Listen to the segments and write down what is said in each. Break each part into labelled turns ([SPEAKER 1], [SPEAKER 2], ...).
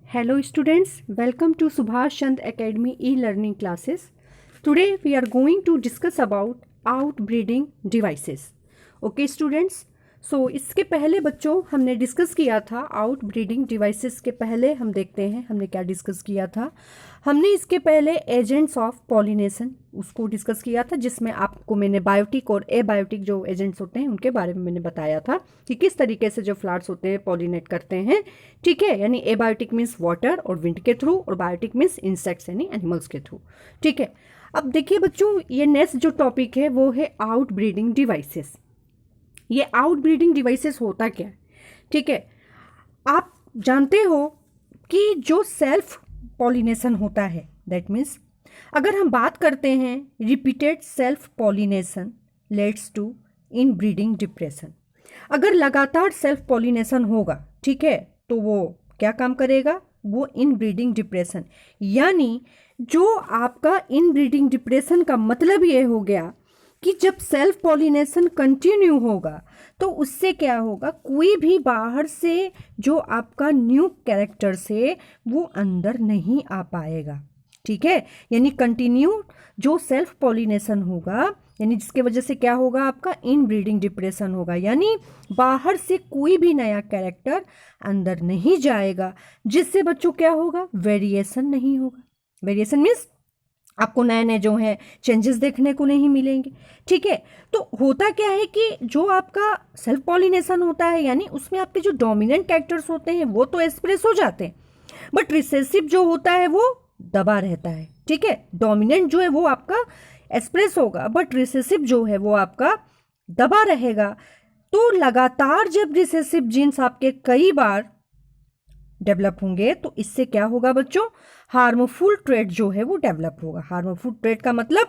[SPEAKER 1] Hello students, welcome to Subhash Chand Academy e-learning classes. Today we are going to discuss about outbreeding devices. Okay students, so इसके पहले बच्चों हमने discuss किया था outbreeding devices के पहले हम देखते हैं हमने क्या डिस्कस किया था। हमने इसके पहले एजेंट्स ऑफ पॉलिनेशन उसको डिस्कस किया था, जिसमें आपको मैंने बायोटिक और एबायोटिक जो एजेंट्स होते हैं उनके बारे में मैंने बताया था कि किस तरीके से जो फ्लावर्स होते हैं पॉलिनेट करते हैं। ठीक है, यानी एबायोटिक मीन्स वाटर और विंड के थ्रू और बायोटिक मीन्स इंसेक्ट्स यानी एनिमल्स के थ्रू। ठीक है, अब देखिए बच्चों, ये नेक्स्ट जो टॉपिक है वो है आउटब्रीडिंग डिवाइसेस। ये आउटब्रीडिंग डिवाइसेस होता क्या है? ठीक है, आप जानते हो कि जो सेल्फ पॉलिनेशन होता है, दैट मीन्स अगर हम बात करते हैं repeated self pollination leads to inbreeding depression. अगर लगातार सेल्फ पॉलिनेशन होगा, ठीक है, तो वो क्या काम करेगा? वो इन ब्रीडिंग डिप्रेशन, यानी जो आपका इन ब्रीडिंग डिप्रेशन का मतलब ये हो गया कि जब सेल्फ पॉलिनेशन कंटिन्यू होगा तो उससे क्या होगा, कोई भी बाहर से जो आपका न्यू कैरेक्टर से वो अंदर नहीं आ पाएगा। ठीक है, यानी कंटिन्यू जो सेल्फ पॉलिनेशन होगा, यानी जिसके वजह से क्या होगा, आपका इन ब्रीडिंग डिप्रेशन होगा, यानी बाहर से कोई भी नया कैरेक्टर अंदर नहीं जाएगा, जिससे बच्चों क्या होगा, वेरिएशन नहीं होगा। वेरिएशन मीन्स आपको नए नए जो है चेंजेस देखने को नहीं मिलेंगे। ठीक है, तो होता क्या है कि जो आपका सेल्फ पॉलिनेशन होता है, यानी उसमें आपके जो डोमिनेंट कैरेक्टर्स होते हैं वो तो एक्सप्रेस हो जाते हैं, बट रिसेसिव जो होता है वो दबा रहता है। ठीक है, डोमिनेंट जो है वो आपका एक्सप्रेस होगा, बट रिसेसिव जो है वो आपका दबा रहेगा। तो लगातार जब रिसेसिव जीन्स आपके कई बार डेवलप होंगे तो इससे क्या होगा बच्चों, हार्मफुल ट्रेट जो है वो डेवलप होगा। हार्मफुल ट्रेट का मतलब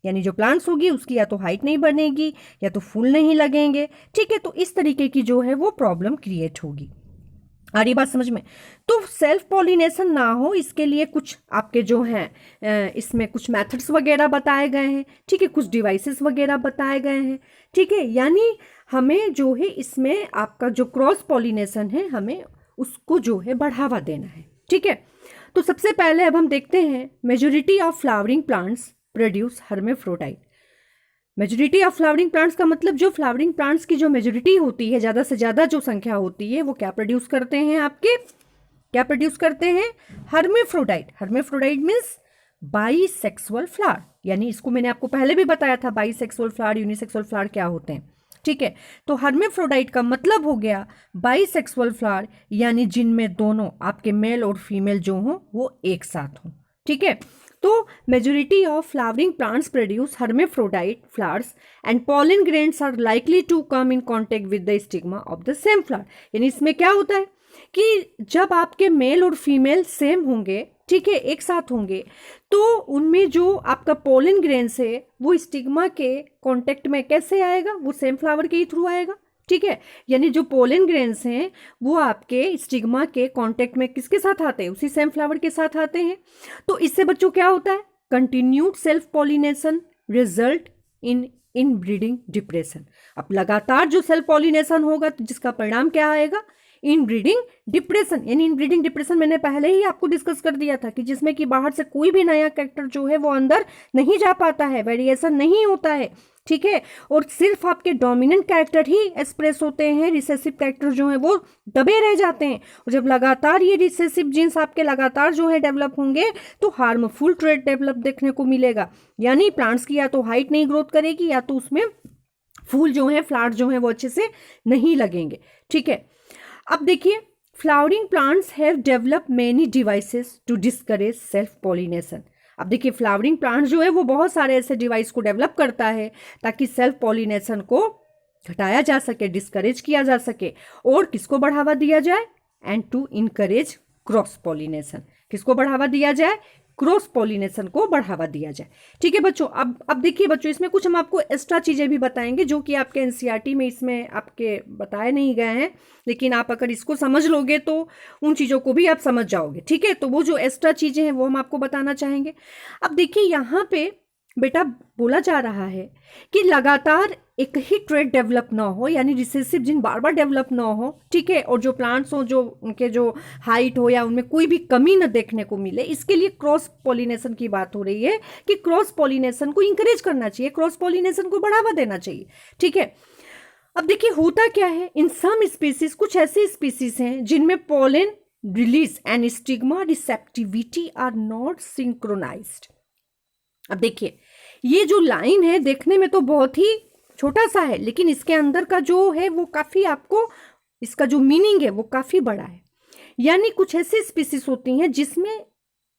[SPEAKER 1] यानी जो प्लांट्स होगी उसकी या तो हाइट नहीं बढ़ेगी या तो फूल नहीं लगेंगे। ठीक है, तो इस तरीके की जो है वो प्रॉब्लम क्रिएट होगी। आ रही बात समझ में? तो सेल्फ पॉलिनेशन ना हो इसके लिए कुछ आपके जो हैं इसमें कुछ मेथड्स वगैरह बताए गए हैं। ठीक है, कुछ डिवाइसेस वगैरह बताए गए हैं। ठीक है, यानी हमें जो है इसमें आपका जो क्रॉस पॉलिनेशन है हमें उसको जो है बढ़ावा देना है। ठीक है, तो सबसे पहले अब हम देखते हैं majority of flowering plants produce hermaphrodite. Majority of flowering plants का मतलब जो फ्लावरिंग प्लांट्स की जो मेजॉरिटी होती है, ज़्यादा से ज़्यादा जो संख्या होती है, वो क्या प्रोड्यूस करते हैं, आपके क्या प्रोड्यूस करते हैं, hermaphrodite. Hermaphrodite means bisexual flower, यानी इसको मैंने आपको पहले भी बताया था बाईसेक्सुअल फ्लावर यूनिसेक्सुअल फ्लावर क्या होते हैं। ठीक है, तो हर्मेफ्रोडाइट का मतलब हो गया बाईसेक्सुअल फ्लावर, यानी जिनमें दोनों आपके मेल और फीमेल जो हों वो एक साथ हों। ठीक है, तो majority of flowering plants produce hermaphrodite flowers and pollen grains are likely to come in contact with the stigma of the same flower. यानी इसमें क्या होता है कि जब आपके मेल और फीमेल सेम होंगे, ठीक है, एक साथ होंगे, तो उनमें जो आपका पोलन ग्रेन्स है वो स्टिग्मा के कांटेक्ट में कैसे आएगा, वो सेम फ्लावर के ही थ्रू आएगा। ठीक है, यानी जो पोलन ग्रेन्स हैं वो आपके स्टिग्मा के कांटेक्ट में किसके साथ आते हैं, उसी सेम फ्लावर के साथ आते हैं। तो इससे बच्चों क्या होता है, continued self pollination result in in breeding depression. अब लगातार जो सेल्फ पॉलिनेशन होगा तो जिसका परिणाम क्या आएगा, इन ब्रीडिंग डिप्रेशन। यानी इन ब्रीडिंग डिप्रेशन मैंने पहले ही आपको डिस्कस कर दिया था कि जिसमें कि बाहर से कोई भी नया कैरेक्टर जो है वो अंदर नहीं जा पाता है, वेरिएशन नहीं होता है। ठीक है, और सिर्फ आपके डोमिनेंट कैरेक्टर ही एक्सप्रेस होते हैं, रिसेसिव कैरेक्टर जो है वो दबे रह जाते हैं। और जब लगातार ये रिसेसिव जीन्स आपके लगातार जो है डेवलप होंगे तो हार्मफुल ट्रेट डेवलप देखने को मिलेगा, यानी प्लांट्स की या तो हाइट नहीं ग्रोथ करेगी या तो उसमें फूल जो है फ्लावर जो है वो अच्छे से नहीं लगेंगे। ठीक है, अब देखिए flowering plants have develop many devices to discourage self pollination. अब देखिए फ्लावरिंग प्लांट जो है वो बहुत सारे ऐसे डिवाइस को डेवलप करता है ताकि सेल्फ पॉलिनेशन को घटाया जा सके, डिस्करेज किया जा सके, और किसको बढ़ावा दिया जाए, and to encourage cross pollination. किसको बढ़ावा दिया जाए, क्रॉस पॉलिनेशन को बढ़ावा दिया जाए। ठीक है बच्चों, अब देखिए बच्चों, इसमें कुछ हम आपको एक्स्ट्रा चीज़ें भी बताएंगे जो कि आपके एनसीईआरटी में इसमें आपके बताए नहीं गए हैं, लेकिन आप अगर इसको समझ लोगे तो उन चीज़ों को भी आप समझ जाओगे। ठीक है, तो वो जो एक्स्ट्रा चीज़ें हैं वो हम आपको बताना चाहेंगे। अब देखिए यहाँ पे बेटा बोला जा रहा है कि लगातार एक ही ट्रेट डेवलप ना हो, यानी रिसेसिव जीन बार बार डेवलप ना हो, ठीक है, और जो प्लांट्स हो जो उनके जो हाइट हो या उनमें कोई भी कमी ना देखने को मिले, इसके लिए क्रॉस पॉलिनेशन की बात हो रही है कि क्रॉस पॉलिनेशन को इंकरेज करना चाहिए, क्रॉस पॉलिनेशन को बढ़ावा देना चाहिए, ठीक है। अब देखिए होता क्या है, इन सम स्पीसीज, कुछ ऐसे स्पीसीज हैं जिनमें pollen release and stigma receptivity are not synchronized. अब देखिए ये जो लाइन है देखने में तो बहुत ही छोटा सा है, लेकिन इसके अंदर का जो है वो काफी, आपको इसका जो मीनिंग है वो काफी बड़ा है। यानी कुछ ऐसी स्पीसीज होती हैं जिसमें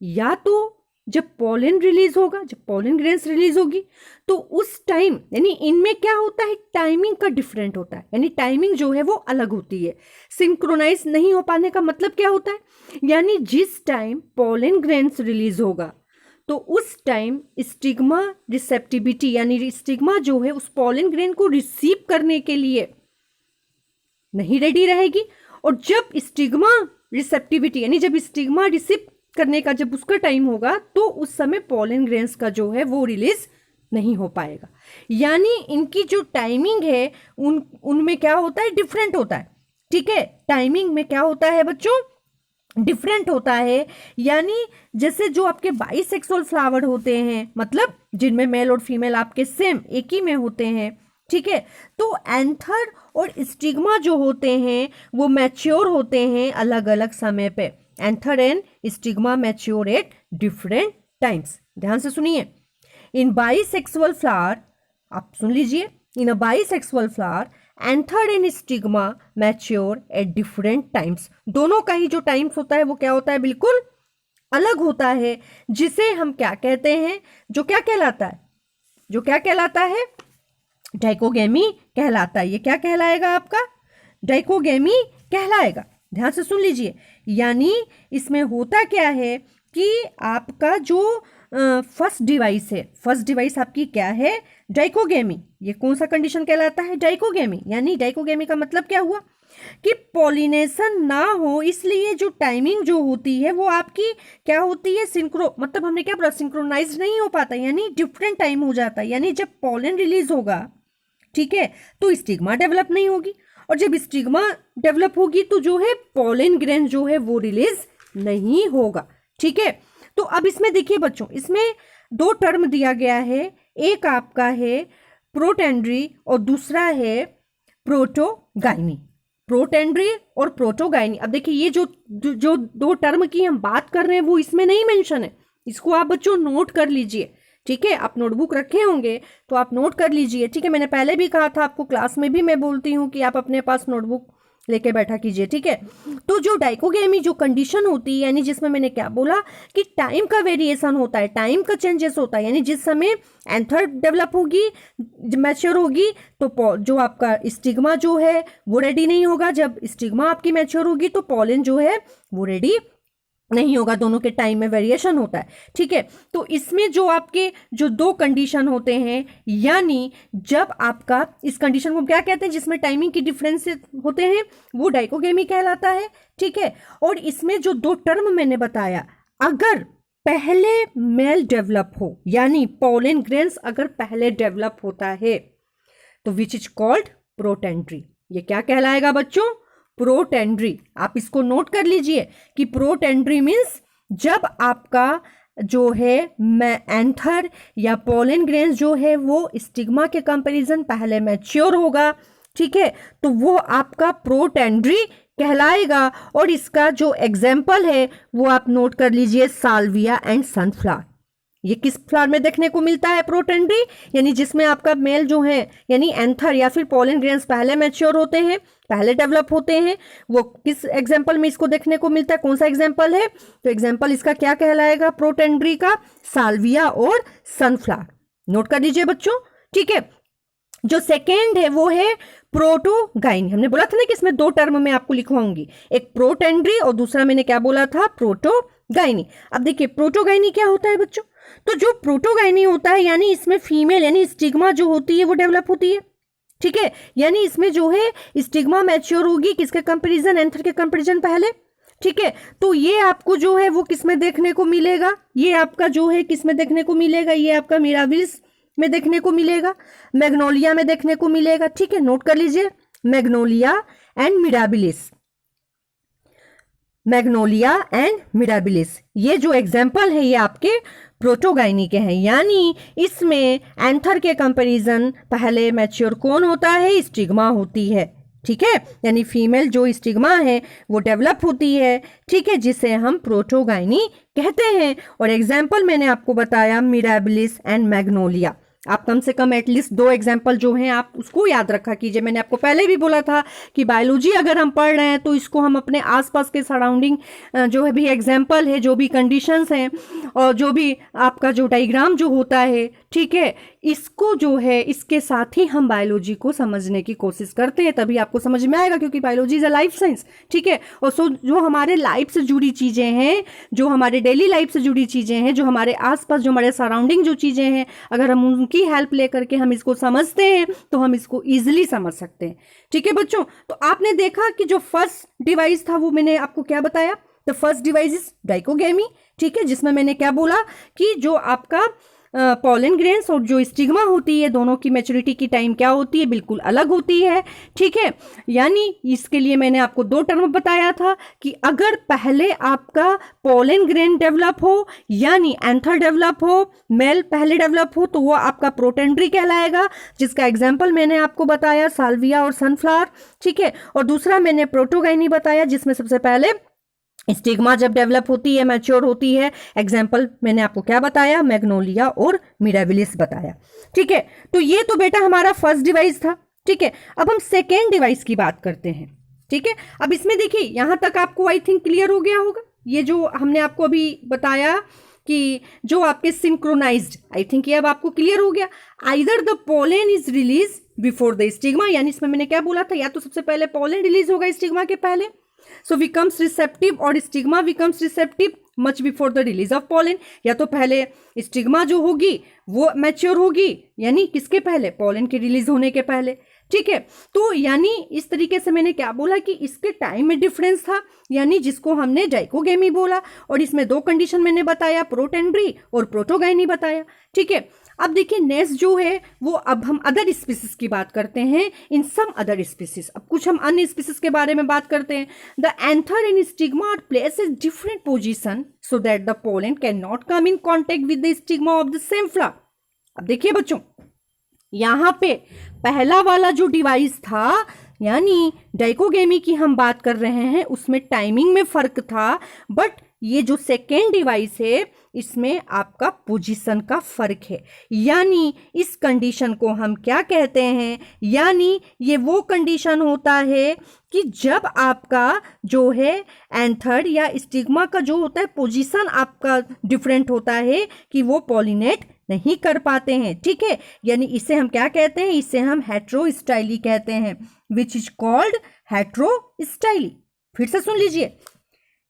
[SPEAKER 1] या तो जब पॉलन रिलीज होगा, जब पॉलन ग्रेन्स रिलीज होगी तो उस टाइम, यानी इनमें क्या होता है, टाइमिंग का डिफरेंट होता है, यानी टाइमिंग जो है वो अलग होती है। सिंक्रोनाइज नहीं हो पाने का मतलब क्या होता है, यानी जिस टाइम पॉलन ग्रेन्स रिलीज होगा तो उस टाइम स्टिग्मा रिसेप्टिविटी, यानी स्टिग्मा जो है उस पॉलन ग्रेन को रिसीव करने के लिए नहीं रेडी रहेगी, और जब स्टिग्मा रिसेप्टिविटी, यानी जब स्टिग्मा रिसीव करने का जब उसका टाइम होगा तो उस समय पॉलन ग्रेन्स का जो है वो रिलीज नहीं हो पाएगा। यानी इनकी जो टाइमिंग है उनमें क्या होता है, डिफरेंट होता है, ठीक है। टाइमिंग में क्या होता है बच्चों, डिफरेंट होता है। यानी जैसे जो आपके बाइसेक्सुअल फ्लावर होते हैं, मतलब जिनमें मेल और फीमेल आपके सेम एक ही में होते हैं, ठीक है, तो एंथर और स्टिग्मा जो होते हैं वो मैच्योर होते हैं अलग अलग समय पे। Anther and stigma mature at different times. ध्यान से सुनिए, इन बाइसेक्सुअल फ्लावर, आप सुन लीजिए, in a bisexual flower anther and stigma mature at different times. दोनों का ही जो टाइम्स होता है वो क्या होता है, बिल्कुल अलग होता है, जिसे हम क्या कहते हैं, जो क्या कहलाता है, जो क्या कहलाता है, डाइकोगेमी कहलाता है। ये क्या कहलाएगा आपका, डाइकोगेमी कहलाएगा। ध्यान से सुन लीजिए, यानी इसमें होता क्या है कि आपका जो फर्स्ट डिवाइस है, फर्स्ट डिवाइस आपकी क्या है, डाइकोगेमी। ये कौन सा कंडीशन कहलाता है, डाइकोगेमी। यानी डाइकोगेमी का मतलब क्या हुआ कि पॉलिनेशन ना हो, इसलिए जो टाइमिंग जो होती है वो आपकी क्या होती है, सिंक्रो, मतलब हमने क्या बोला, सिंक्रोनाइज नहीं हो पाता, यानी डिफरेंट टाइम हो जाता है। यानी जब पॉलन रिलीज होगा, ठीक है, तो स्टिग्मा डेवलप नहीं होगी, और जब स्टिग्मा डेवलप होगी तो जो है पॉलन ग्रेन जो है वो रिलीज नहीं होगा, ठीक है। तो अब इसमें देखिए बच्चों, इसमें दो टर्म दिया गया है, एक आपका है प्रोटेंड्री और दूसरा है प्रोटोगाइनी। प्रोटेंड्री और प्रोटोगाइनी। अब देखिए ये जो दो टर्म की हम बात कर रहे हैं वो इसमें नहीं मेंशन है, इसको आप बच्चों नोट कर लीजिए, ठीक है। आप नोटबुक रखे होंगे तो आप नोट कर लीजिए, ठीक है। मैंने पहले भी कहा था आपको, क्लास में भी मैं बोलती हूँ कि आप अपने पास नोटबुक लेके बैठा कीजिए, ठीक है। तो जो डाइकोगेमी जो कंडीशन होती है, यानी जिसमें मैंने क्या बोला कि टाइम का वेरिएशन होता है, टाइम का चेंजेस होता है, यानी जिस समय एंथर डेवलप होगी, मैच्योर होगी, तो जो आपका स्टिग्मा जो है वो रेडी नहीं होगा। जब स्टिग्मा आपकी मैच्योर होगी तो पॉलन जो है वो रेडी नहीं होगा। दोनों के टाइम में वेरिएशन होता है, ठीक है। तो इसमें जो आपके जो दो कंडीशन होते हैं, यानी जब आपका इस कंडीशन को क्या कहते हैं, जिसमें टाइमिंग की डिफरेंस होते हैं, वो डाइकोगेमी कहलाता है, ठीक है। और इसमें जो दो टर्म मैंने बताया, अगर पहले मेल डेवलप हो, यानी पॉलन ग्रेन्स अगर पहले डेवलप होता है तो विच इज कॉल्ड प्रोटेंड्री। ये क्या कहलाएगा बच्चों, प्रोटेंड्री। आप इसको नोट कर लीजिए कि प्रोटेंड्री मीन्स जब आपका जो है एंथर या पॉलन ग्रेन्स जो है वो स्टिग्मा के कंपैरिजन पहले मैच्योर होगा, ठीक है, तो वो आपका प्रोटेंड्री कहलाएगा। और इसका जो एग्जाम्पल है वो आप नोट कर लीजिए, साल्विया एंड सनफ्लावर। ये किस फ्लावर में देखने को मिलता है, प्रोटेंड्री, यानी जिसमें आपका मेल जो है यानी एंथर या फिर पॉलन ग्रेन्स पहले मैच्योर होते हैं, पहले डेवलप होते हैं। वो किस एग्जाम्पल में इसको देखने को मिलता है, कौन सा एग्जाम्पल है, तो एग्जाम्पल इसका क्या कहलाएगा, प्रोटेंड्री का, साल्विया और सनफ्लावर। नोट कर लीजिए बच्चों, ठीक है। जो सेकेंड है वो है प्रोटोगाइनी। हमने बोला था ना कि इसमें दो टर्म में आपको लिखवाऊंगी, एक प्रोटेंड्री और दूसरा मैंने क्या बोला था, प्रोटोगाइनी। अब देखिए प्रोटोगाइनी क्या होता है बच्चों, तो जो प्रोटोगाइनी होता है यानी इसमें फीमेल यानी स्टिग्मा जो होती है वो डेवलप होती है, ठीक है। यानी इसमें जो है स्टिग्मा मैच्योर होगी किसके कंपैरिजन, एंथर के कंपैरिजन पहले, ठीक है। तो ये आपको जो है वो किसमें देखने को मिलेगा, ये आपका जो है किसमें देखने को मिलेगा, ये आपका मिराबिलिस में देखने को मिलेगा, मैग्नोलिया में देखने को मिलेगा। ठीक है, नोट कर लीजिए, Magnolia and mirabilis, Magnolia and mirabilis. ये जो एग्जाम्पल है ये आपके प्रोटोगाइनी के हैं, यानी इसमें एंथर के कंपैरिजन पहले मैच्योर कौन होता है, स्टिग्मा होती है। ठीक है, यानी फीमेल जो स्टिग्मा है वो डेवलप होती है। ठीक है, जिसे हम प्रोटोगाइनी कहते हैं। और एग्जाम्पल मैंने आपको बताया मिराबिलिस एंड मैग्नोलिया। आप कम से कम एटलीस्ट 2 एग्जाम्पल जो हैं आप उसको याद रखा कीजिए। मैंने आपको पहले भी बोला था कि बायोलॉजी अगर हम पढ़ रहे हैं तो इसको हम अपने आसपास के सराउंडिंग जो है भी एग्जाम्पल है, जो भी कंडीशंस हैं और जो भी आपका जो डायग्राम जो होता है, ठीक है, इसको जो है इसके साथ ही हम बायोलॉजी को समझने की कोशिश करते हैं, तभी आपको समझ में आएगा, क्योंकि biology is a life science. ठीक है, और जो हमारे लाइफ से जुड़ी चीज़ें हैं, जो हमारे डेली लाइफ से जुड़ी चीज़ें हैं, जो हमारे आसपास जो हमारे सराउंडिंग जो चीज़ें हैं, अगर हम उनकी हेल्प लेकर के हम इसको समझते हैं तो हम इसको ईजिली समझ सकते हैं। ठीक है बच्चों, तो आपने देखा कि जो फर्स्ट डिवाइस था वो मैंने आपको क्या बताया, the first device is dichogamy. ठीक है, जिसमें मैंने क्या बोला कि जो आपका पॉलन ग्रेन्स और जो स्टिग्मा होती है, दोनों की मैच्योरिटी की टाइम क्या होती है, बिल्कुल अलग होती है। ठीक है, यानी इसके लिए मैंने आपको 2 टर्म बताया था कि अगर पहले आपका पॉलन ग्रेन डेवलप हो, यानी एंथर डेवलप हो, मेल पहले डेवलप हो, तो वो आपका प्रोटेंड्री कहलाएगा, जिसका एग्जाम्पल मैंने आपको बताया साल्विया और सनफ्लावर। ठीक है, और दूसरा मैंने प्रोटोगाइनी बताया, जिसमें सबसे पहले स्टिग्मा जब डेवलप होती है, मैच्योर होती है। एग्जाम्पल मैंने आपको क्या बताया, मैग्नोलिया और मिराबिलिस बताया। ठीक है, तो ये तो बेटा हमारा फर्स्ट डिवाइस था। ठीक है, अब हम सेकेंड डिवाइस की बात करते हैं। ठीक है, अब इसमें देखिए यहां तक आपको आई थिंक क्लियर हो गया होगा, ये जो हमने आपको अभी बताया कि जो आपके सिंक्रोनाइज्ड, आई थिंक ये अब आपको क्लियर हो गया। Either the pollen is release before the stigma, यानी इसमें मैंने क्या बोला था, या तो सबसे पहले पोलन रिलीज होगा स्टिग्मा के पहले, so becomes receptive, और stigma becomes receptive much before the release of pollen, या तो पहले स्टिग्मा जो होगी वो मैच्योर होगी, यानी किसके पहले, पोलन के रिलीज होने के पहले। ठीक है, तो यानी इस तरीके से मैंने क्या बोला कि इसके टाइम में डिफरेंस था, यानी जिसको हमने डाइकोगेमी बोला। और इसमें 2 कंडीशन मैंने बताया, प्रोटेंड्री और प्रोटोगाइनी बताया। ठीक है, अब देखिए नेक्स्ट जो है वो, अब हम अदर स्पीसीज की बात करते हैं, इन सम अदर स्पीसीज। अब कुछ हम अन्य स्पीसीज के बारे में बात करते हैं। The anther in stigma are place in different position so that the pollen can not come in contact with the stigma of the same flower. अब देखिए बच्चों, यहां पे पहला वाला जो डिवाइस था, यानी डाइकोगेमी की हम बात कर रहे हैं, उसमें टाइमिंग में फर्क था, बट ये जो सेकेंड डिवाइस है इसमें आपका पोजीशन का फर्क है। यानी इस कंडीशन को हम क्या कहते हैं, यानी ये वो कंडीशन होता है कि जब आपका जो है एंथर या स्टिग्मा का जो होता है पोजीशन आपका डिफरेंट होता है, कि वो पॉलिनेट नहीं कर पाते हैं। ठीक है, यानी इसे हम क्या कहते हैं, इसे हम हेट्रोस्टाइली कहते हैं, विच इज कॉल्ड हेट्रोस्टाइली। फिर से सुन लीजिए,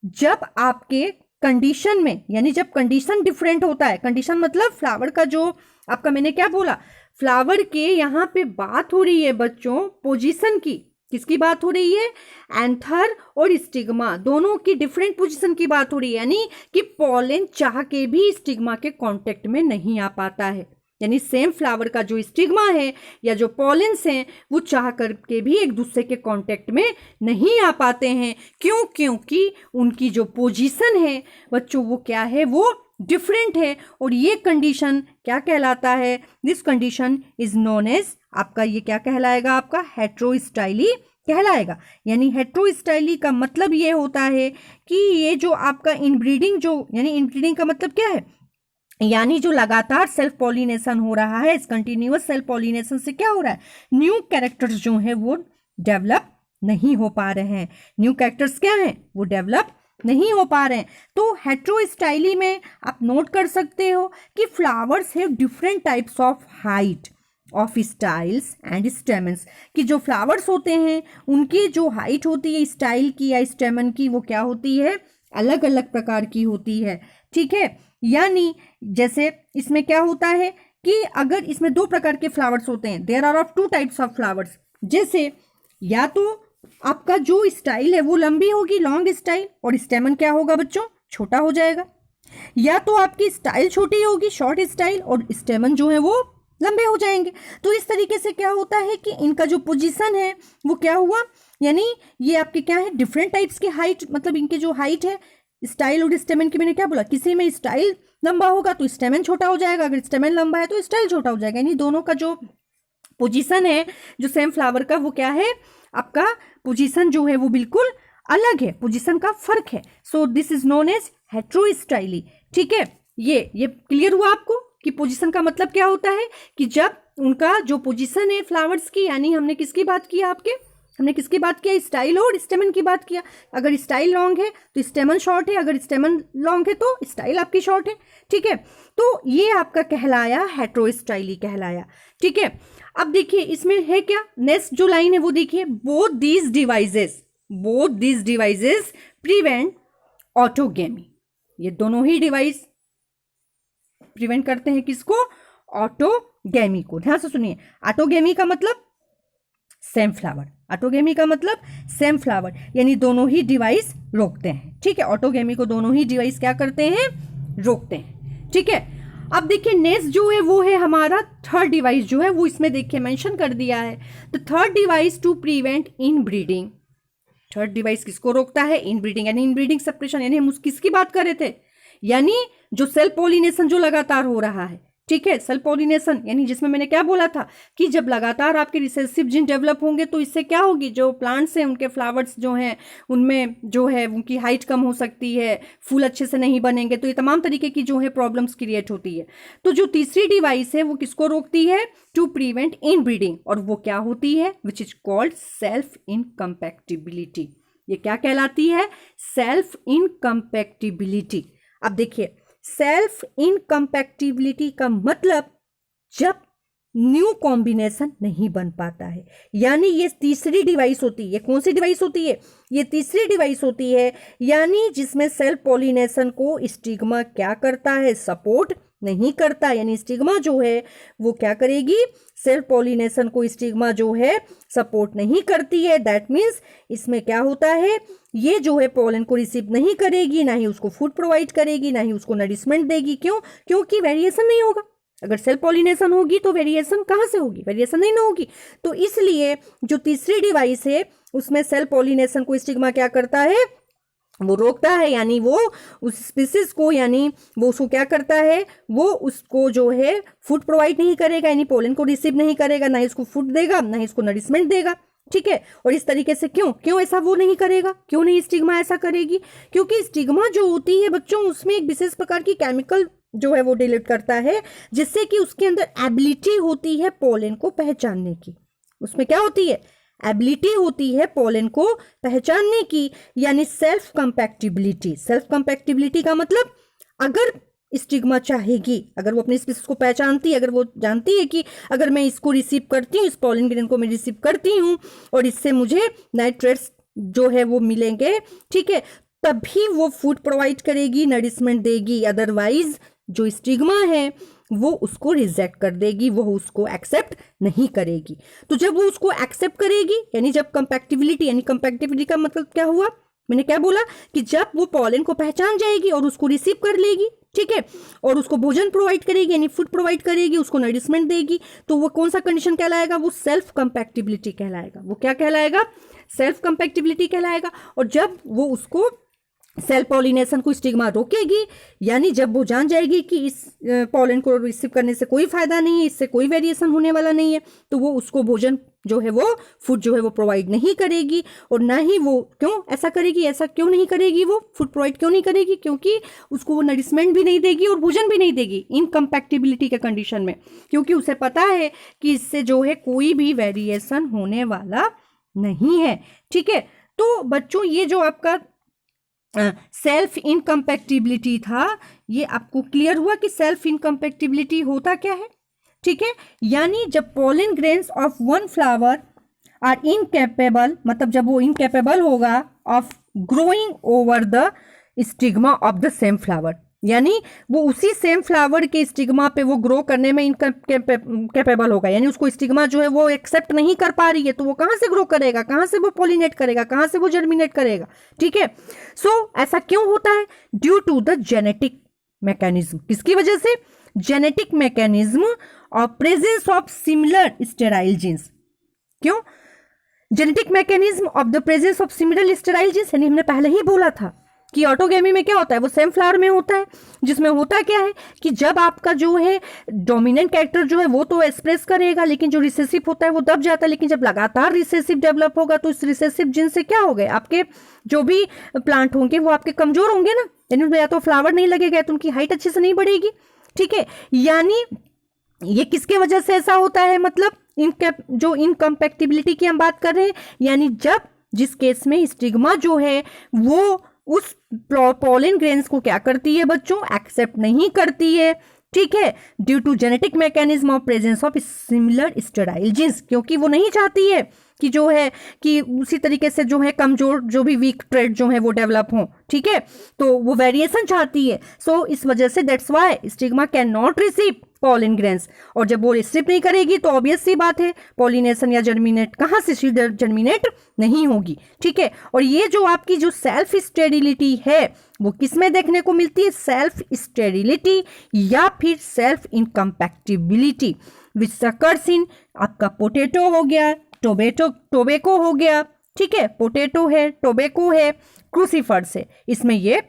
[SPEAKER 1] जब आपके कंडीशन में, यानी जब कंडीशन डिफरेंट होता है, कंडीशन मतलब फ्लावर का जो आपका, मैंने क्या बोला, फ्लावर के यहाँ पे बात हो रही है बच्चों पोजीशन की, किसकी बात हो रही है, एंथर और स्टिग्मा दोनों की डिफरेंट पोजीशन की बात हो रही है, यानी कि पॉलन चाह के भी स्टिग्मा के कांटेक्ट में नहीं आ पाता है। यानी सेम फ्लावर का जो स्टिग्मा है या जो पॉलेंस हैं वो चाह करके भी एक दूसरे के कांटेक्ट में नहीं आ पाते हैं। क्यों? क्योंकि उनकी जो पोजीशन है बच्चों वो क्या है, वो डिफरेंट है। और ये कंडीशन क्या कहलाता है, this condition is known as, आपका ये क्या कहलाएगा, आपका हेट्रोस्टाइली कहलाएगा। यानी हेट्रोस्टाइली का मतलब ये होता है कि ये जो आपका इनब्रीडिंग, जो यानी इनब्रीडिंग का मतलब क्या है, यानी जो लगातार सेल्फ पॉलिनेशन हो रहा है, इस कंटिन्यूअस सेल्फ पॉलिनेशन से क्या हो रहा है, न्यू कैरेक्टर्स जो है वो डेवलप नहीं हो पा रहे हैं। न्यू कैरेक्टर्स क्या हैं, वो डेवलप नहीं हो पा रहे हैं। तो हेट्रोस्टाइली में आप नोट कर सकते हो कि flowers have different types of height of styles and stamens, कि जो फ्लावर्स होते हैं उनकी जो हाइट होती है स्टाइल की या स्टेमन की, वो क्या होती है, अलग अलग प्रकार की होती है। ठीक है, यानी जैसे इसमें क्या होता है कि अगर इसमें 2 प्रकार के फ्लावर्स होते हैं, there are of 2 types of flowers. जैसे या तो आपका जो स्टाइल है वो लंबी होगी, लॉन्ग स्टाइल, और स्टेमन क्या होगा बच्चों, छोटा हो जाएगा। या तो आपकी स्टाइल छोटी होगी, शॉर्ट स्टाइल, और स्टेमन जो है वो
[SPEAKER 2] लंबे हो जाएंगे। तो इस तरीके से क्या होता है कि इनका जो पोजीशन है वो क्या हुआ, यानी ये आपके क्या है, डिफरेंट टाइप्स के हाइट, मतलब इनके जो हाइट है, स्टाइल और स्टेमन की मैंने क्या बोला, किसी में स्टाइल लंबा होगा तो स्टेमन छोटा हो जाएगा, अगर स्टेमन लंबा है तो स्टाइल छोटा हो जाएगा। यानी दोनों का जो पोजीशन है जो सेम फ्लावर का, वो क्या है, आपका पोजीशन जो है वो बिल्कुल अलग है, पोजीशन का फर्क है। So this is known as heterostyly. ठीक है, ये क्लियर हुआ आपको कि पोजीशन का मतलब क्या होता है, कि जब उनका जो पोजीशन है फ्लावर्स की, यानी हमने किसकी बात किया, हमने किसकी बात किया, स्टाइल और स्टेमन की बात किया। अगर स्टाइल लॉन्ग है तो स्टेमन शॉर्ट है, अगर स्टेमन लॉन्ग है तो स्टाइल आपकी शॉर्ट है। ठीक है, तो ये आपका कहलाया हेट्रोस्टाइली कहलाया। ठीक है, अब देखिए इसमें है क्या, नेक्स्ट जो लाइन है वो देखिए, both these devices prevent autogamy. ये दोनों ही डिवाइस प्रिवेंट करते हैं किसको, ऑटोगेमी को। ध्यान से सुनिए, ऑटोगेमी का मतलब सेम फ्लावर, ऑटोगेमी का मतलब सेम फ्लावर, यानी दोनों ही डिवाइस रोकते हैं। ठीक है, ऑटोगेमी को दोनों ही डिवाइस क्या करते हैं, रोकते हैं। ठीक है, अब देखिए नेक्स्ट जो है वो है हमारा थर्ड डिवाइस जो है वो इसमें देखिए मेंशन कर दिया है। तो third device to prevent inbreeding, third device किसको रोकता है, इनब्रीडिंग, यानी इनब्रीडिंग सप्रेशन, यानी हम किसकी बात कर रहे थे, यानी जो सेल पॉलिनेशन जो लगातार हो रहा है। ठीक है, सेल पॉलिनेशन यानी जिसमें मैंने क्या बोला था कि जब लगातार आपके रिसेसिव जीन डेवलप होंगे तो इससे क्या होगी, जो प्लांट्स हैं उनके फ्लावर्स जो हैं उनमें जो है उनकी हाइट कम हो सकती है, फूल अच्छे से नहीं बनेंगे, तो ये तमाम तरीके की जो है प्रॉब्लम्स क्रिएट होती है। तो जो तीसरी डिवाइस है वो किसको रोकती है, टू प्रिवेंट इनब्रीडिंग, और वो क्या होती है, विच इज कॉल्ड सेल्फ इनकम्पैक्टिबिलिटी। ये क्या कहलाती है, सेल्फ इनकम्पैक्टिबिलिटी। अब देखिए सेल्फ इनकम्पैक्टिबिलिटी का मतलब जब न्यू कॉम्बिनेशन नहीं बन पाता है, यानी ये तीसरी डिवाइस होती है। कौन सी डिवाइस होती है, ये तीसरी डिवाइस होती है, यानी जिसमें सेल पॉलिनेशन को स्टिग्मा क्या करता है, सपोर्ट नहीं करता। यानी स्टिग्मा जो है वो क्या करेगी, सेल पॉलिनेशन को स्टिग्मा जो है सपोर्ट नहीं करती है। दैट मीन्स इसमें क्या होता है, ये जो है पॉलन को रिसीव नहीं करेगी, ना ही उसको फूड प्रोवाइड करेगी, ना ही उसको नरिशमेंट देगी। क्यों, क्योंकि वेरिएशन नहीं होगा। अगर सेल पॉलिनेशन होगी तो वेरिएशन कहाँ से होगी, वेरिएशन नहीं ना होगी। तो इसलिए जो तीसरी डिवाइस है उसमें सेल पॉलिनेशन को स्टिग्मा क्या करता है, वो रोकता है, यानी वो उस स्पीसीज को, यानी वो उसको क्या करता है, वो उसको जो है फूड प्रोवाइड नहीं करेगा, यानी पोलन को रिसीव नहीं करेगा, ना ही उसको फूड देगा, ना ही उसको नरिशमेंट देगा। ठीक है, और इस तरीके से क्यों ऐसा वो नहीं करेगा, क्यों नहीं स्टिग्मा ऐसा करेगी, क्योंकि स्टिग्मा जो होती है बच्चों उसमें एक विशेष प्रकार की केमिकल जो है वो डिलीट करता है, जिससे कि उसके अंदर एबिलिटी होती है पोलन को पहचानने की। उसमें क्या होती है, एबिलिटी होती है पोलन को पहचानने की, यानी सेल्फ कंपैक्टिबिलिटी। सेल्फ कंपैक्टिबिलिटी का मतलब अगर स्टिग्मा चाहेगी, अगर वो अपनी स्पीसीज को पहचानती है, अगर वो जानती है कि अगर मैं इसको रिसीव करती हूँ, इस पोलन ग्रेन को मैं रिसीव करती हूँ और इससे मुझे नाइट्रेट्स जो है वो मिलेंगे, ठीक है, तभी वो फूड प्रोवाइड करेगी, नरिशमेंट देगी। अदरवाइज जो स्टिग्मा है वो उसको रिजेक्ट कर देगी, वो उसको एक्सेप्ट नहीं करेगी। तो जब वो उसको एक्सेप्ट करेगी, यानी जब कंपैक्टिबिलिटी, यानी कंपैक्टिबिलिटी का मतलब क्या हुआ, मैंने क्या बोला कि जब वो पोलन को पहचान जाएगी और उसको रिसीव कर लेगी, ठीक है, और उसको भोजन प्रोवाइड करेगी, यानी फूड प्रोवाइड करेगी, उसको नरिशमेंट देगी, तो वो कौन सा कंडीशन कहलाएगा, वो सेल्फ कंपैक्टिबिलिटी कहलाएगा। वो क्या कहलाएगा, सेल्फ कंपैक्टिबिलिटी कहलाएगा। और जब वो उसको सेल पॉलिनेशन को स्टिग्मा रोकेगी, यानी जब वो जान जाएगी कि इस पोलन को रिसीव करने से कोई फायदा नहीं है, इससे कोई वेरिएशन होने वाला नहीं है, तो वो उसको भोजन जो है वो फूड जो है वो प्रोवाइड नहीं करेगी। और ना ही वो क्यों ऐसा करेगी, ऐसा क्यों नहीं करेगी, वो फूड प्रोवाइड क्यों नहीं करेगी, क्योंकि उसको वो नरिशमेंट भी नहीं देगी और भोजन भी नहीं देगी इनकम्पैक्टिबिलिटी के कंडीशन में, क्योंकि उसे पता है कि इससे जो है कोई भी वेरिएशन होने वाला नहीं है। ठीक है, तो बच्चों ये जो आपका सेल्फ इनकम्पैक्टिबिलिटी था, ये आपको क्लियर हुआ कि सेल्फ इनकम्पैक्टिबिलिटी होता क्या है। ठीक है, यानी जब pollen grains of one flower are incapable, मतलब जब वो इनकेपेबल होगा of growing over the stigma of the same flower, यानी वो उसी सेम फ्लावर के स्टिग्मा पे वो ग्रो करने में इनकेपेबल होगा, यानी उसको स्टिग्मा जो है वो एक्सेप्ट नहीं कर पा रही है, तो वो कहाँ से ग्रो करेगा, कहाँ से वो पॉलिनेट करेगा, कहाँ से वो जर्मिनेट करेगा। ठीक है, सो ऐसा क्यों होता है, due to the genetic mechanism. किसकी वजह से, जेनेटिक मैकेनिज्म और presence of similar sterile genes. क्यों? Genetic mechanism of the presence of similar sterile genes, यानी हमने पहले ही बोला था कि ऑटोगेमी में क्या होता है, वो सेम फ्लावर में होता है, जिसमें होता क्या है कि जब आपका जो है डोमिनेंट कैरेक्टर जो है वो तो एक्सप्रेस करेगा, लेकिन जो रिसेसिव होता है वो दब जाता है। लेकिन जब लगातार रिसेसिव डेवलप होगा तो इस रिसेसिव जीन से क्या हो गए, आपके जो भी प्लांट होंगे वो आपके कमजोर होंगे ना, यानी उनमें या तो फ्लावर नहीं लगेगा तो उनकी हाइट अच्छे से नहीं बढ़ेगी। ठीक है, यानी ये किसके वजह से ऐसा होता है, मतलब जो इनकम्पैक्टिबिलिटी की हम बात कर रहे हैं, यानी जब जिस केस में स्टिग्मा जो है वो उस पॉलन ग्रेन्स को क्या करती है बच्चों, एक्सेप्ट नहीं करती है। ठीक है, due to genetic mechanism of presence of similar sterile genes, क्योंकि वो नहीं चाहती है कि जो है कि उसी तरीके से जो है कमजोर जो भी वीक ट्रेड जो है वो डेवलप हो। ठीक है, तो वो वेरिएशन चाहती है। सो इस वजह से that's why stigma can not receive pollen grains, और जब वो रिसीव नहीं करेगी तो ऑब्वियस सी बात है पॉलिनेशन या जर्मिनेट कहाँ से सीधे जर्मिनेट नहीं होगी। ठीक है, और ये जो आपकी जो सेल्फ स्टेरिलिटी है वो किस में देखने को मिलती है, सेल्फ स्टेरिलिटी या फिर सेल्फ इनकम्पैक्टिबिलिटी विच अकर्स इन आपका पोटैटो हो गया, टोबैको हो गया। ठीक है, पोटैटो है, टोबैको है, क्रूसीफर्स है, इसमें ये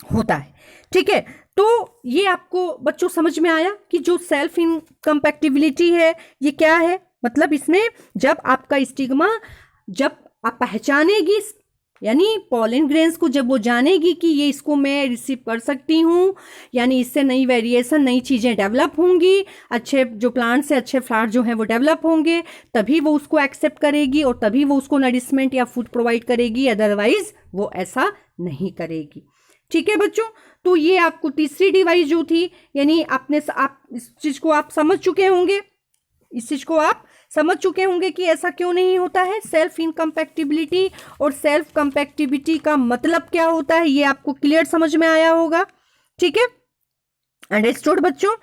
[SPEAKER 2] होता है। ठीक है, तो ये आपको बच्चों समझ में आया कि जो सेल्फ इनकम्पैक्टिबिलिटी है ये क्या है, मतलब इसमें जब आपका स्टिग्मा जब आप पहचानेगी, यानी पॉलन ग्रेन्स को जब वो जानेगी कि ये इसको मैं रिसीव कर सकती हूँ, यानी इससे नई वेरिएशन नई चीज़ें डेवलप होंगी, अच्छे जो प्लांट से अच्छे फ्लावर जो हैं वो डेवलप होंगे, तभी वो उसको एक्सेप्ट करेगी और तभी वो उसको नरिशमेंट या फूड प्रोवाइड करेगी, अदरवाइज वो ऐसा नहीं करेगी। ठीक है बच्चों, तो ये आपको तीसरी डिवाइस जो थी, यानी आप इस चीज़ को आप समझ चुके होंगे, इस चीज़ को आप समझ चुके होंगे कि ऐसा क्यों नहीं होता है, सेल्फ इनकम्पैक्टिबिलिटी और सेल्फ कंपैक्टिबिलिटी का मतलब क्या होता है, ये आपको क्लियर समझ में आया होगा। ठीक है, अंडरस्टूड बच्चों।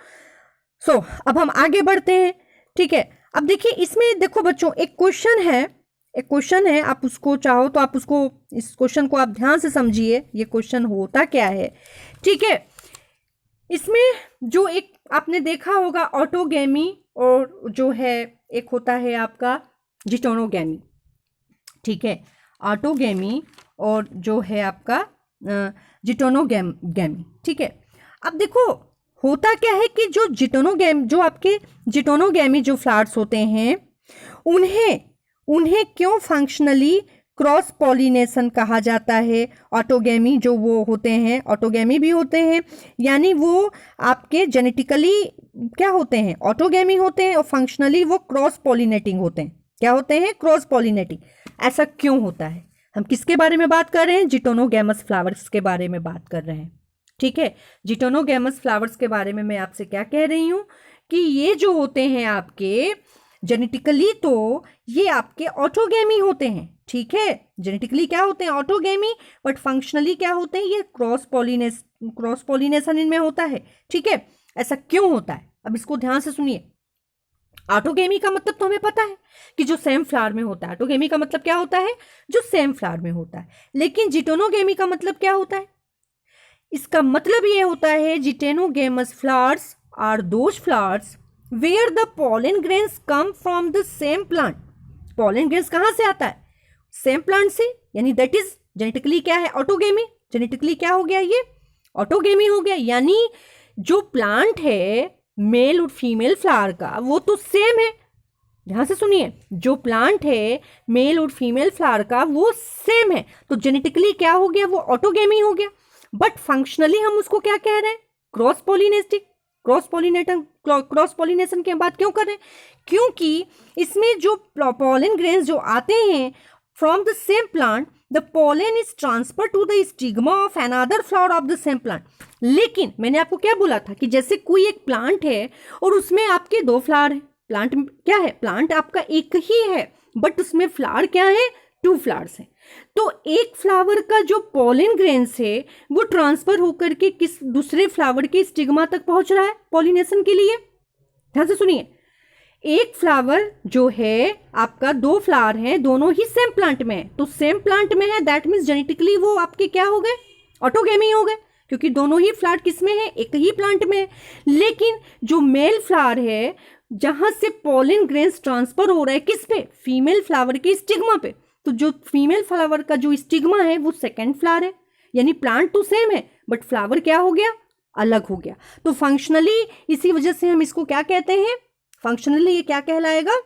[SPEAKER 2] सो अब हम आगे बढ़ते हैं। ठीक है, अब देखिए इसमें देखो बच्चों एक क्वेश्चन है, आप उसको चाहो तो आप उसको इस क्वेश्चन को आप ध्यान से समझिए, ये क्वेश्चन होता क्या है। ठीक है, इसमें जो एक आपने देखा होगा ऑटोगेमी और जो है एक होता है आपका जिटोनोगेमी। ठीक है, ऑटोगेमी और जो है आपका जिटोनोगेमी। ठीक है, अब देखो होता क्या है कि जो आपके जिटोनोगेमी जो फ्लावर्स होते हैं उन्हें क्यों फंक्शनली क्रॉस पॉलिनेशन कहा जाता है। ऑटोगेमी जो वो होते हैं, ऑटोगेमी भी होते हैं, यानी वो आपके जेनेटिकली क्या होते हैं, ऑटोगेमी होते हैं, और फंक्शनली वो क्रॉस पॉलिनेटिंग होते हैं। क्या होते हैं, क्रॉस पॉलिनेटिंग। ऐसा क्यों होता है, हम किसके बारे में बात कर रहे हैं, जिटोनोगेमस फ्लावर्स के बारे में बात कर रहे हैं। ठीक है, जिटोनोगेमस फ्लावर्स के बारे में मैं आपसे क्या कह रही हूँ कि ये जो होते हैं आपके जेनेटिकली तो ये आपके ऑटोगेमी होते हैं। ठीक है, जेनेटिकली क्या होते हैं, ऑटोगेमी, बट फंक्शनली क्या होते हैं, ये क्रॉस पॉलिनेशन इनमें होता है। ठीक है, ऐसा क्यों होता है, अब इसको ध्यान से सुनिए। ऑटोगेमी का मतलब तो हमें पता है कि जो सेम फ्लावर में होता है, ऑटोगेमी का मतलब क्या होता है, जो सेम फ्लावर में होता है। लेकिन जिटोनोगेमी का मतलब क्या होता है, इसका मतलब ये होता है geitonogamous flowers are those flowers where the pollen grains come from the same plant. Pollen grains कहाँ से आता है, सेम प्लांट से, यानी दैट इज जेनेटिकली क्या है, ऑटोगेमी। जेनेटिकली क्या हो गया, ये ऑटोगेमी हो गया, यानी जो प्लांट है मेल और फीमेल फ्लावर का वो तो सेम है। ध्यान से सुनिए, जो प्लांट है मेल और फीमेल फ्लावर का वो सेम है, तो जेनेटिकली क्या हो गया, वो ऑटोगेमी हो गया। बट फंक्शनली हम उसको क्या कह रहे हैं, क्रॉस पॉलिनेशन की बात क्यों कर रहे हैं, क्योंकि इसमें जो पॉलन ग्रेन्स जो आते हैं from the same plant, the pollen is transfer to the stigma of another flower of the same plant. लेकिन मैंने आपको क्या बोला था कि जैसे कोई एक प्लांट है और उसमें आपके दो फ्लावर है, प्लांट क्या है, प्लांट आपका एक ही है, बट उसमें फ्लावर क्या है, 2 फ्लावर्स हैं। तो एक फ्लावर का जो पॉलन ग्रेन्स है वो ट्रांसफर होकर के किस दूसरे फ्लावर के स्टिग्मा तक पहुंच रहा है पॉलिनेशन के लिए। ध्यान से सुनिए, एक फ्लावर जो है आपका 2 फ्लावर हैं, दोनों ही सेम प्लांट में है, तो सेम प्लांट में है, दैट मीन्स जेनेटिकली वो आपके क्या हो गए, ऑटोगेमी हो गए, क्योंकि दोनों ही फ्लावर किस में है, एक ही प्लांट में है। लेकिन जो मेल फ्लावर है, जहां से पॉलन ग्रेन्स ट्रांसफर हो रहा है किस पे, फीमेल फ्लावर के स्टिग्मा पे, तो जो फीमेल फ्लावर का जो स्टिग्मा है वो सेकेंड फ्लावर है। यानी प्लांट तो सेम है बट फ्लावर क्या हो गया, अलग हो गया। तो फंक्शनली इसी वजह से हम इसको क्या कहते हैं, फंक्शनली ये क्या कहलाएगा,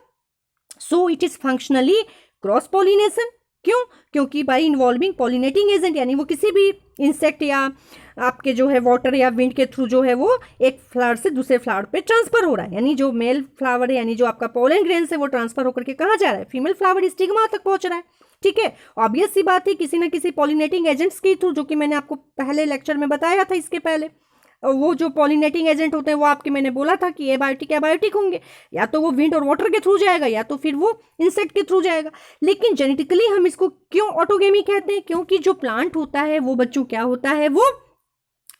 [SPEAKER 2] so it is functionally cross pollination. क्यों, क्योंकि बाई इन्वॉल्विंग पॉलिनेटिंग एजेंट, यानी वो किसी भी इंसेक्ट या आपके जो है वाटर या विंड के थ्रू जो है वो एक फ्लावर से दूसरे फ्लावर पे ट्रांसफर हो रहा है। यानी जो मेल फ्लावर है, यानी जो आपका पोलन ग्रेन है, वो ट्रांसफर होकर के कहाँ जा रहा है, फीमेल फ्लावर स्टिग्मा तक पहुंच रहा है। ठीक है, ऑब्वियस सी बात है, किसी ना किसी पॉलिनेटिंग एजेंट्स के थ्रू, जो कि मैंने आपको पहले लेक्चर में बताया था इसके पहले। वो जो पॉलिनेटिंग एजेंट होते हैं वो आपके, मैंने बोला था कि एबायोटिक होंगे, या तो वो विंड और वाटर के थ्रू जाएगा या तो फिर वो इंसेक्ट के थ्रू जाएगा। लेकिन जेनेटिकली हम इसको क्यों ऑटोगेमी कहते हैं, क्योंकि जो प्लांट होता है वो बच्चों क्या होता है, वो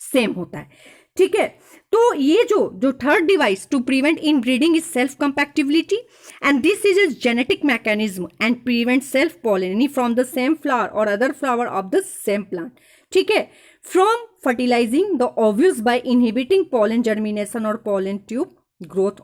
[SPEAKER 2] सेम होता है। ठीक है, तो ये जो third device to prevent inbreeding is self compatibility, and this is a genetic mechanism and prevent self pollination from the same flower और other flower of the same plant. ठीक है, from fertilizing the ovules by inhibiting pollen germination और pollen tube growth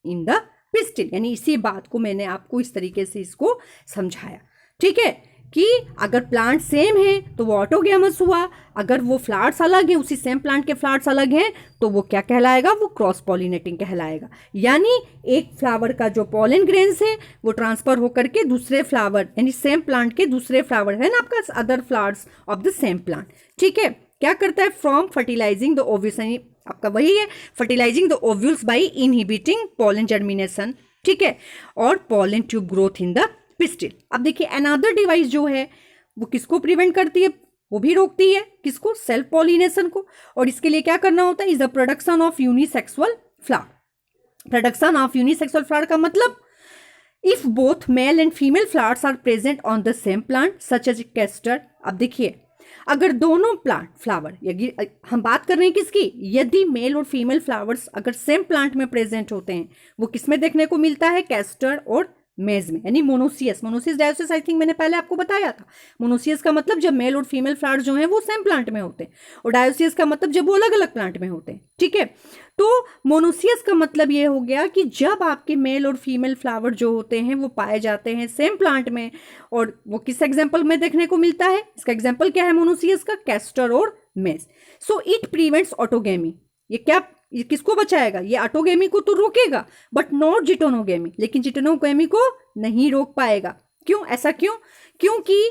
[SPEAKER 2] in the pistil। यानी इसी बात को मैंने आपको इस तरीके से इसको समझाया। ठीक है, कि अगर प्लांट सेम है तो वो ऑटोगैमस हुआ, अगर वो फ्लावर्स अलग हैं, उसी सेम प्लांट के फ्लावर्स अलग हैं, तो वो क्या कहलाएगा, वो क्रॉस पॉलिनेटिंग कहलाएगा। यानी एक फ्लावर का जो पॉलन ग्रेन्स है वो ट्रांसफर होकर के दूसरे फ्लावर, यानी सेम प्लांट के दूसरे फ्लावर है ना आपका, other flowers of the same plant. ठीक है, क्या करता है, फ्रॉम फर्टिलाइजिंग द ओव्यूल्स, यानी आपका वही है, fertilising the ovules by inhibiting pollen germination. ठीक है, और pollen tube growth in the pistil. अब देखिए अनदर डिवाइस जो है वो किसको प्रिवेंट करती है, वो भी रोकती है, किसको, सेल्फ पॉलिनेशन को। और इसके लिए क्या करना होता है, is the production of unisexual flower. Production of unisexual flower का मतलब, if both male and female flowers are present on the same plant such as castor. अब देखिए अगर दोनों प्लांट फ्लावर, हम बात कर रहे हैं किसकी, यदि मेल और फीमेल फ्लावर्स अगर सेम प्लांट में प्रेजेंट होते हैं, वो किसमें देखने को मिलता है, कैस्टर और मेज में, यानी मोनोसियस। मोनोसियस डायोसिस आई थिंक मैंने पहले आपको बताया था। मोनोसियस का मतलब जब मेल और फीमेल फ्लावर्स जो हैं वो सेम प्लांट में होते हैं, और डायोसियस का मतलब जब वो अलग अलग प्लांट में होते हैं। ठीक है, तो मोनोसियस का मतलब ये हो गया कि जब आपके मेल और फीमेल फ्लावर जो होते हैं वो पाए जाते हैं सेम प्लांट में, और वो किस एग्जाम्पल में देखने को मिलता है, इसका एग्जाम्पल क्या है मोनोसियस का, कैस्टर और मेज। So it prevents autogamy. ये किसको बचाएगा, ये ऑटोगेमी को तो रोकेगा बट नॉट जिटोनोगेमी, लेकिन जिटोनोगेमी को नहीं रोक पाएगा। क्यों, ऐसा क्यों, क्योंकि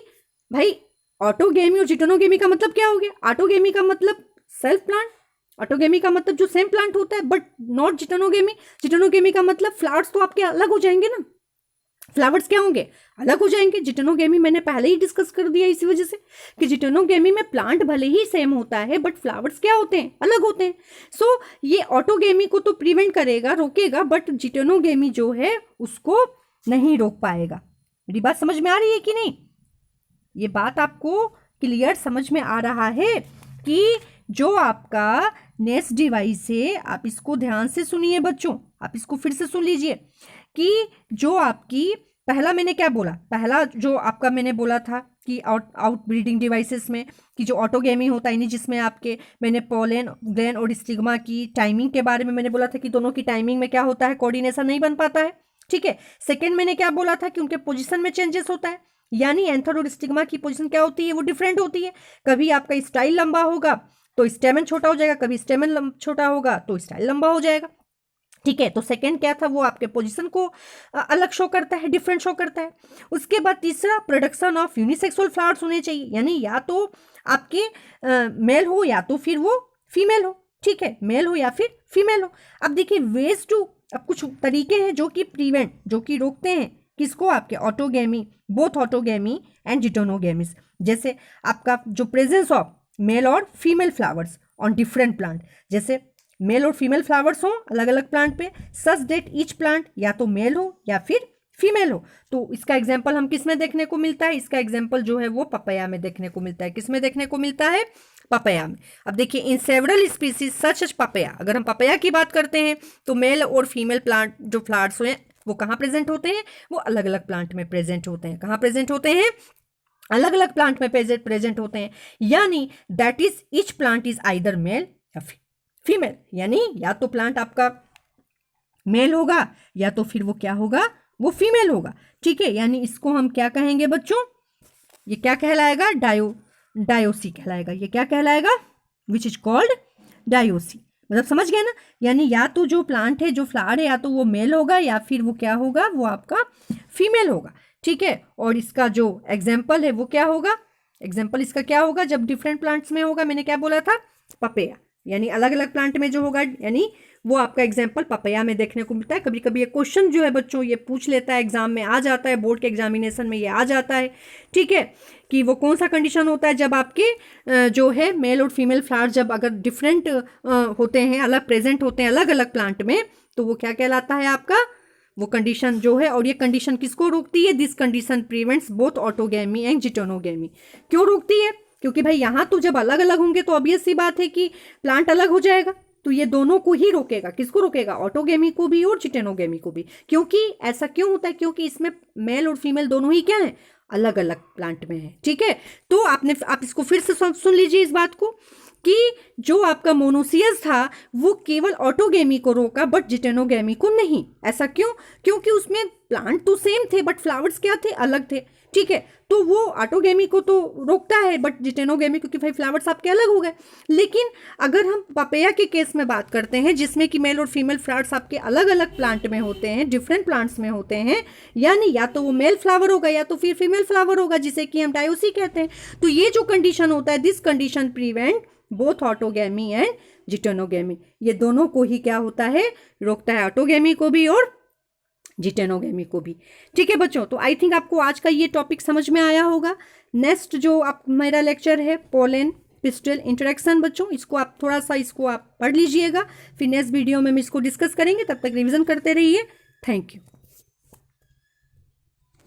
[SPEAKER 2] भाई ऑटोगेमी और जिटोनोगेमी का मतलब क्या हो गया, ऑटोगेमी का मतलब सेल्फ प्लांट, ऑटोगेमी का मतलब जो सेम प्लांट होता है, बट नॉट जिटोनोगेमी। जिटोनोगेमी का मतलब फ्लावर्स तो आपके अलग हो जाएंगे ना, फ्लावर्स क्या होंगे, अलग हो जाएंगे। जिटोनोगेमी मैंने पहले ही डिस्कस कर दिया इसी वजह से कि जिटोनोगेमी में प्लांट भले ही सेम होता है बट फ्लावर्स क्या होते हैं, अलग होते हैं। सो ये ऑटोगेमी को तो प्रिवेंट करेगा, रोकेगा, बट जिटोनोगेमी जो है उसको नहीं रोक पाएगा। मेरी बात समझ में आ रही है कि नहीं, ये बात आपको क्लियर समझ में आ रहा है कि जो आपका नेक्स्ट डिवाइस है, आप इसको ध्यान से सुनिए बच्चों, आप इसको फिर से सुन लीजिए कि जो आपकी पहला मैंने क्या बोला, पहला जो आपका मैंने बोला था कि आउट ब्रीडिंग डिवाइसेस में कि जो ऑटोगेमी होता है, यानी जिसमें आपके मैंने पोलन ग्रेन और स्टिग्मा की टाइमिंग के बारे में मैंने बोला था कि दोनों की टाइमिंग में क्या होता है, कोऑर्डिनेशन नहीं बन पाता है। ठीक है, सेकेंड मैंने क्या बोला था कि उनके पोजिशन में चेंजेस होता है, यानी एंथर और स्टिग्मा की पोजिशन क्या होती है, वो डिफरेंट होती है। कभी आपका स्टाइल लंबा होगा तो स्टेमन छोटा हो जाएगा, कभी स्टेमन छोटा होगा तो स्टाइल लंबा हो जाएगा। ठीक है, तो सेकंड क्या था, वो आपके पोजीशन को अलग शो करता है, डिफरेंट शो करता है। उसके बाद तीसरा, प्रोडक्शन ऑफ यूनिसेक्सुअल फ्लावर्स होने चाहिए, यानी या तो आपके मेल हो या तो फिर वो फीमेल हो। ठीक है, मेल हो या फिर फीमेल हो। अब देखिए वेज टू, अब कुछ तरीके हैं जो कि प्रिवेंट, जो कि रोकते हैं किसको, आपके ऑटोगेमी, बोथ ऑटोगेमी एंड जिटोनोगेमिस। जैसे आपका जो प्रेजेंस ऑफ मेल और female flowers on different plant, जैसे मेल और फीमेल फ्लावर्स हो अलग अलग प्लांट पे, सच दैट ईच प्लांट या तो मेल हो या फिर फीमेल हो। तो इसका एग्जाम्पल हम किस में देखने को मिलता है, इसका एग्जाम्पल जो है वो पपाया में देखने को मिलता है। किस में देखने को मिलता है, पपाया में। अब देखिए in several species such as papaya, अगर हम पपाया की बात करते हैं तो मेल और फीमेल प्लांट जो फ्लावर्स हैं वो कहाँ प्रेजेंट होते हैं, वो अलग अलग प्लांट में प्रेजेंट होते हैं। कहाँ प्रेजेंट होते हैं, अलग अलग प्लांट में प्रेजेंट होते हैं, यानी that is each plant is either male या फीमेल, यानी या तो प्लांट आपका मेल होगा या तो फिर वो क्या होगा, वो फीमेल होगा। ठीक है, यानी इसको हम क्या कहेंगे बच्चों, ये क्या कहलाएगा, डायोसी कहलाएगा। ये क्या कहलाएगा, विच इज कॉल्ड डायोसी। मतलब समझ गए ना, यानी या तो जो प्लांट है, जो फ्लावर है, या तो वो मेल होगा या फिर वो क्या होगा, वो आपका फीमेल होगा। ठीक है, और इसका जो एग्जाम्पल है वो क्या होगा, एग्जाम्पल इसका क्या होगा, जब डिफरेंट प्लांट्स में होगा, मैंने क्या बोला था, पपैया, यानी अलग अलग प्लांट में जो होगा, यानी वो आपका एग्जाम्पल पपैया में देखने को मिलता है। कभी कभी ये क्वेश्चन जो है बच्चों ये पूछ लेता है, एग्जाम में आ जाता है, बोर्ड के एग्जामिनेशन में ये आ जाता है। ठीक है, कि वो कौन सा कंडीशन होता है जब आपके जो है मेल और फीमेल फ्लावर जब अगर डिफरेंट होते हैं, अलग प्रेजेंट होते हैं अलग अलग प्लांट में, तो वो क्या कहलाता है आपका, वो कंडीशन जो है। और ये कंडीशन किसको रोकती है, this condition prevents both autogamy and geitonogamy. क्यों रोकती है, क्योंकि भाई यहाँ तो जब अलग अलग होंगे तो ऑब्वियस सी बात है कि प्लांट अलग हो जाएगा, तो ये दोनों को ही रोकेगा। किसको रोकेगा, ऑटोगैमी को भी और जिटेनोगैमी को भी। क्योंकि ऐसा क्यों होता है, क्योंकि इसमें मेल और फीमेल दोनों ही क्या है, अलग अलग प्लांट में है। ठीक है, तो आप इसको फिर से सुन लीजिए इस बात को, कि जो आपका मोनोसियस था वो केवल ऑटोगैमी को रोका बट जिटेनोगैमी को नहीं। ऐसा क्यों, क्योंकि उसमें प्लांट तो सेम थे बट फ्लावर्स क्या थे, अलग थे। ठीक है, तो वो ऑटोगैमी को तो रोकता है बट जिटेनोगैमी, क्योंकि भाई फ्लावर्स आपके अलग हो गए। लेकिन अगर हम पपैया के केस में बात करते हैं, जिसमें कि मेल और फीमेल फ्लावर्स आपके अलग अलग प्लांट में होते हैं, डिफरेंट प्लांट्स में होते हैं, यानी या तो वो मेल फ्लावर होगा या तो फिर फीमेल फ्लावर होगा, जिसे कि हम डायोसी कहते हैं। तो ये जो कंडीशन होता है, this condition prevent both autogamy and geitonogamy, ये दोनों को ही क्या होता है, रोकता है, ऑटोगैमी को भी और जिटेनोगैमी को भी। ठीक है बच्चों, तो आई थिंक आपको आज का ये टॉपिक समझ में आया होगा। नेक्स्ट जो आप मेरा लेक्चर है पोलन पिस्टल इंटरेक्शन बच्चों, इसको आप थोड़ा सा इसको आप पढ़ लीजिएगा, फिर नेक्स्ट वीडियो में हम इसको डिस्कस करेंगे। तब तक रिवीजन करते रहिए। Thank you.